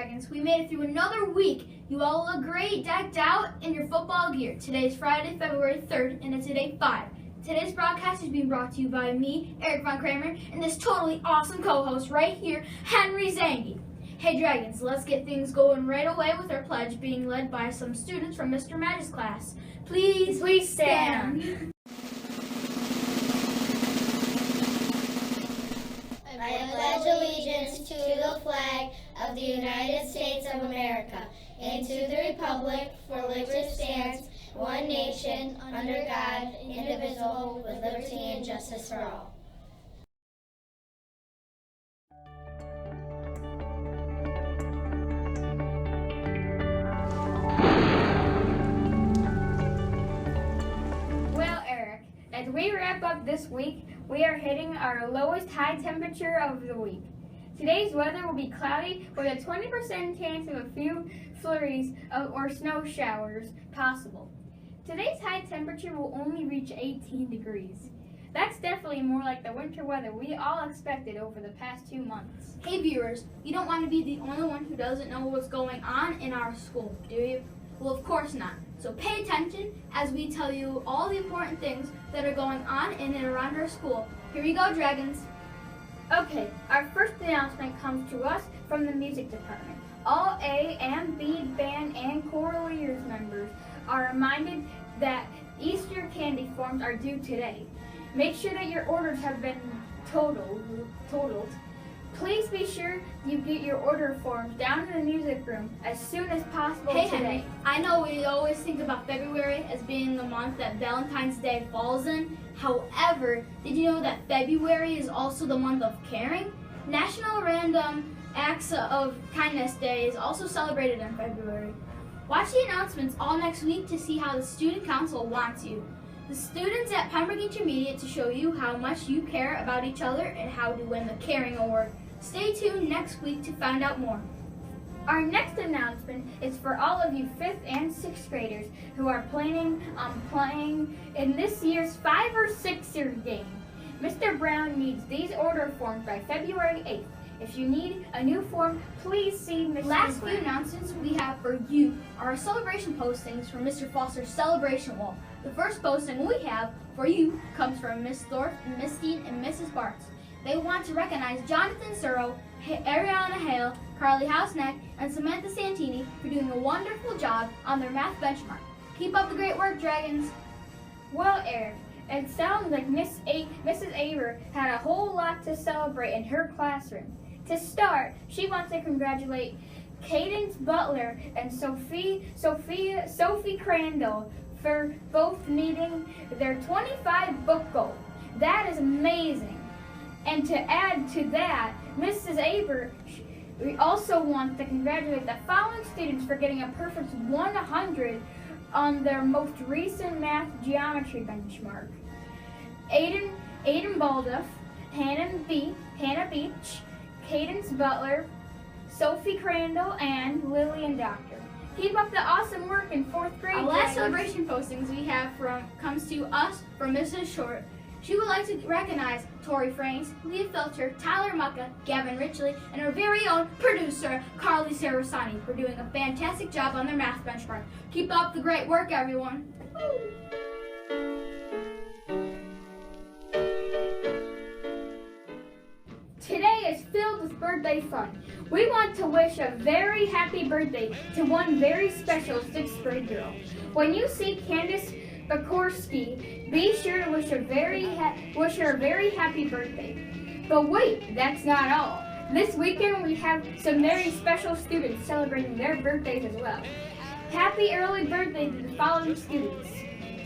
Dragons. We made it through another week. You all look great, decked out in your football gear. Today is Friday, February 3rd, and it's day 5. Today's broadcast is being brought to you by me, Eric Von Kramer, and this totally awesome co-host right here, Henry Zangi. Hey Dragons, let's get things going right away with our pledge being led by some students from Mr. Magic's class. Please stand. I pledge allegiance to the flag of the United States of America and to the republic for which it stands, one nation, under God, indivisible, with liberty and justice for all. Well, Eric, as we wrap up this week, we are hitting our lowest high temperature of the week. Today's weather will be cloudy with a 20% chance of a few flurries or snow showers possible. Today's high temperature will only reach 18 degrees. That's definitely more like the winter weather we all expected over the past 2 months. Hey viewers, you don't want to be the only one who doesn't know what's going on in our school, do you? Well, of course not. So pay attention as we tell you all the important things that are going on in and around our school. Here you go, Dragons. Okay, our first announcement comes to us from the music department. All A and B band and choraleers members are reminded that Easter candy forms are due today. Make sure that your orders have been totaled. Please be sure you get your order forms down to the music room as soon as possible Hey today. Henry, I know we always think about February as being the month that Valentine's Day falls in. However, did you know that February is also the month of caring? National Random Acts of Kindness Day is also celebrated in February. Watch the announcements all next week to see how the Student Council wants you. The students at Pembroke Intermediate to show you how much you care about each other and how to win the Caring Award. Stay tuned next week to find out more. Our next announcement is for all of you 5th and 6th graders who are planning on playing in this year's 5 or 6 year game. Mr. Brown needs these order forms by February 8th. If you need a new form, please see Mr. Last Brown. few announcements we have for you are our celebration postings from Mr. Foster's celebration wall. The first posting we have for you comes from Miss Thorpe, Miss Dean, and Mrs. Bartz. They want to recognize Jonathan Surrow, Ariana Hale, Carly Hausneck, and Samantha Santini for doing a wonderful job on their math benchmark. Keep up the great work, Dragons. Well, Eric, it sounds like Mrs. Aber had a whole lot to celebrate in her classroom. To start, she wants to congratulate Cadence Butler and Sophie Crandall for both meeting their 25 book goal. That is amazing. And to add to that, Mrs. Aber also wants to congratulate the following students for getting a perfect 100 on their most recent math geometry benchmark. Aiden Balduff, Hannah Beach, Cadence Butler, Sophie Crandall, and Lillian Doctor. Keep up the awesome work in 4th grade. Our last Dragons. celebration postings we have comes to us from Mrs. Short. She would like to recognize Tori Franks, Leah Filter, Tyler Mucka, Gavin Richley, and our very own producer, Carly Sarasani, for doing a fantastic job on their math benchmark. Keep up the great work, everyone. Today is filled with birthday fun. We want to wish a very happy birthday to one very special 6th grade girl. When you see Candace Bakorski, be sure to wish her a very happy birthday. But wait, that's not all. This weekend we have some very special students celebrating their birthdays as well. Happy early birthday to the following students: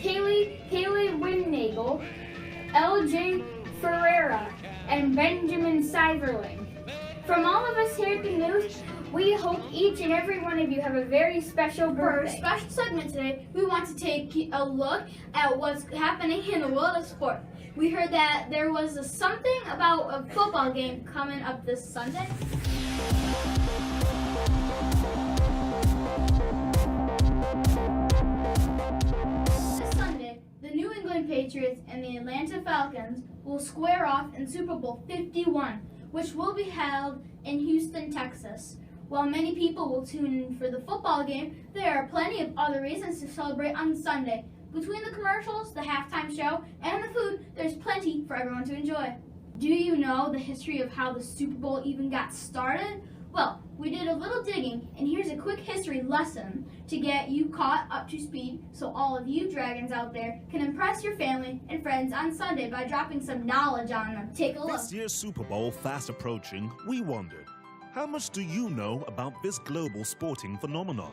Kaylee Winnagel, LJ Ferreira, and Benjamin Seiverling. From all of us here at the news, we hope each and every one of you have a very special For our birthday. special segment today, we want to take a look at what's happening in the world of sport. We heard that there was something about a football game coming up this Sunday. This Sunday, the New England Patriots and the Atlanta Falcons will square off in Super Bowl 51, which will be held in Houston, Texas. While many people will tune in for the football game, there are plenty of other reasons to celebrate on Sunday. Between the commercials, the halftime show, and the food, there's plenty for everyone to enjoy. Do you know the history of how the Super Bowl even got started? Well, we did a little digging, and here's a quick history lesson to get you caught up to speed so all of you dragons out there can impress your family and friends on Sunday by dropping some knowledge on them. Take a look. This year's Super Bowl fast approaching, we wondered, how much do you know about this global sporting phenomenon?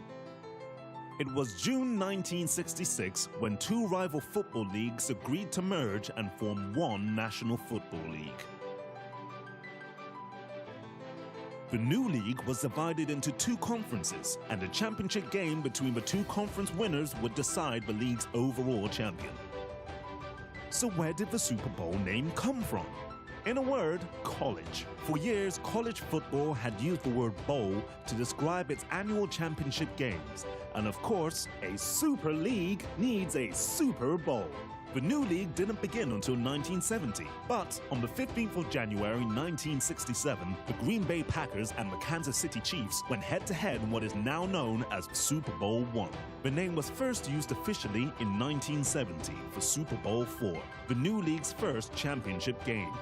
It was June 1966 when two rival football leagues agreed to merge and form one National Football League. The new league was divided into two conferences, and a championship game between the two conference winners would decide the league's overall champion. So where did the Super Bowl name come from? In a word, college. For years, college football had used the word bowl to describe its annual championship games. And of course, a Super League needs a Super Bowl. The new league didn't begin until 1970, but on the 15th of January 1967, the Green Bay Packers and the Kansas City Chiefs went head-to-head in what is now known as Super Bowl I. The name was first used officially in 1970 for Super Bowl IV, the new league's first championship game.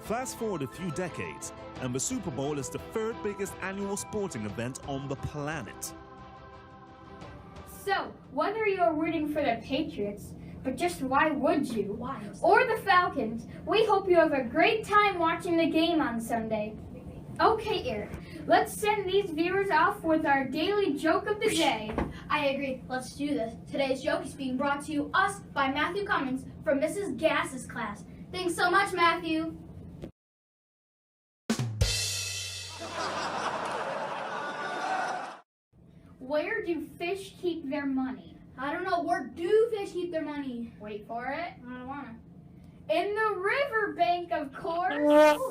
Fast forward a few decades, and the Super Bowl is the third biggest annual sporting event on the planet. So, whether you're rooting for the Patriots, but just why would you? Why? Or the Falcons, we hope you have a great time watching the game on Sunday. Okay, Eric, let's send these viewers off with our daily joke of the day. I agree. Let's do this. Today's joke is being brought to us by Matthew Cummins from Mrs. Gass's class. Thanks so much, Matthew. Where do fish keep their money? I don't know. Where do fish keep their money? Wait for it. I don't wanna. In the riverbank, of course. Well,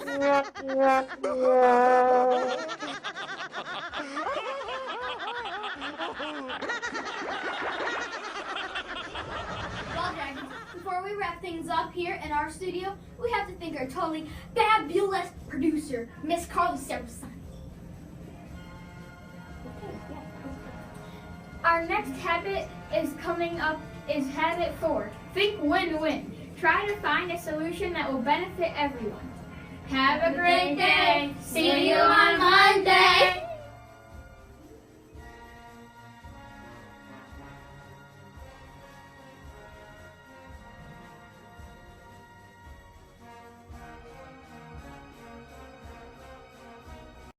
dragons, before we wrap things up here in our studio, we have to thank our totally fabulous producer, Miss Carly Saracen. Our next habit is coming up is habit 4. Think win-win. Try to find a solution that will benefit everyone. Have a great day. See you on Monday.